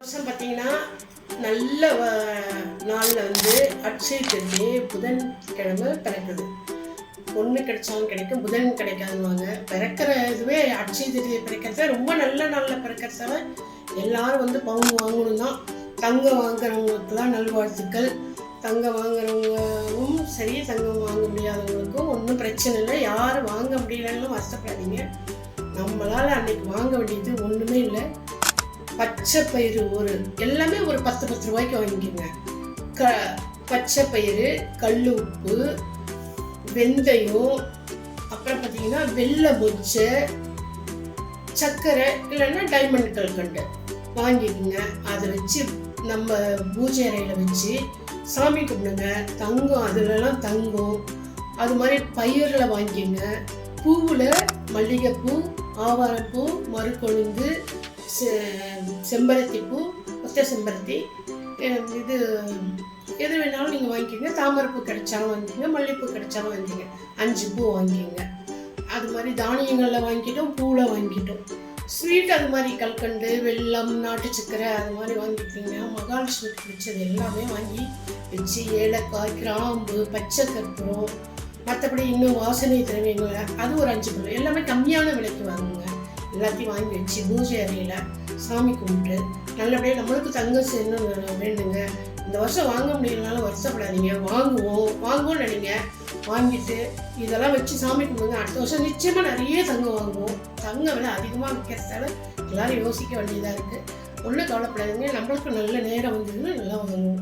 வருஷம் பார்த்தீங்கன்னா நல்ல நாளில் வந்து அட்சய திருதி புதன்கிழமை பிறக்குது. பொண்ணு கிடைச்சாலும் கிடைக்கும், புதன் கிடைக்காதுவாங்க. பிறக்கிற இதுவே அட்சய திருதியை பிறக்கிறத ரொம்ப நல்ல நாளில் பிறக்கிறத எல்லாரும் வந்து பவுன் வாங்கணும் தான். தங்கம் வாங்குறவங்களுக்குலாம் நல்வாழ்த்துக்கள். தங்கம் வாங்குறவங்களும் சரி, தங்கம் வாங்க முடியாதவங்களுக்கும் ஒன்றும் பிரச்சனை இல்லை. யாரும் வாங்க முடியலன்னு வருத்தப்படாதீங்க. நம்மளால் அன்னைக்கு வாங்க வேண்டியது ஒன்றுமே இல்லை. பச்சை பயிறு எல்லாமே ஒரு 10 ரூபாய்க்கு வாங்கிக்கோங்க. பச்சை பயிறு, கல் உப்பு, வெந்தயம், அப்புறம் பார்த்தீங்கன்னா வெள்ளை மொச்சை, சர்க்கரை இல்லைன்னா டைமண்ட் கல்கண்டு வாங்கிக்கோங்க. அதை வச்சு நம்ம பூஜை அறையில் வச்சு சாமி கும்பிடுங்க. தங்கம் அதுலலாம் தங்கம் அது மாதிரி பயிரில் வாங்கிக்கோங்க. பூவில் மல்லிகைப்பூ, ஆவாரப்பூ, மறுக்கொழுந்து, செம்பருத்தி பூ, ஒத்த செம்பருத்தி, இது எது வேணாலும் நீங்கள் வாங்கிக்கோங்க. தாமரைப்பூ கிடைச்சாலும் வாங்கிக்கோங்க, மல்லிகைப்பூ கிடைச்சாலும் வாங்கிக்கோங்க. 5 பூ வாங்கிக்கோங்க. அது மாதிரி தானியங்களில் வாங்கிட்டோம், பூவில் வாங்கிட்டோம். ஸ்வீட் அது மாதிரி கல்கண்டு, வெல்லம், நாட்டு சக்கரை அது மாதிரி வாங்கிக்கிட்டீங்க. மகாலட்சுமிக்கு பிடிச்சது எல்லாமே வாங்கி வச்சு ஏலக்காய், கிராம்பு, பச்சை கற்பூரம், மற்றபடி இன்னும் வாசனை திரவியங்களை அது ஒரு 5 பொருள் எல்லாமே கம்மியான விலைக்கு வாங்குங்க. எல்லாத்தையும் வாங்கி வச்சு பூஜை அறையில் சாமி கும்பிட்டு நல்லபடியாக நம்மளுக்கு தங்கம் செய்யணும் வேண்டுங்க. இந்த வருஷம் வாங்க முடியலனாலும் வருத்தப்படாதீங்க. வாங்குவோம் நினைங்க. வாங்கிட்டு இதெல்லாம் வச்சு சாமி கும்பிடுங்க. அடுத்த வருஷம் நிச்சயமாக நிறைய தங்கம் வாங்குவோம். தங்கம் விலை அதிகமாக விற்கிறதால எல்லாரும் யோசிக்க வேண்டியதாக இருக்குது. ஒன்றும் கவலைப்படாதீங்க. நம்மளுக்கு நல்ல நேரம் வந்ததுன்னா நல்லா வாங்குவோம்.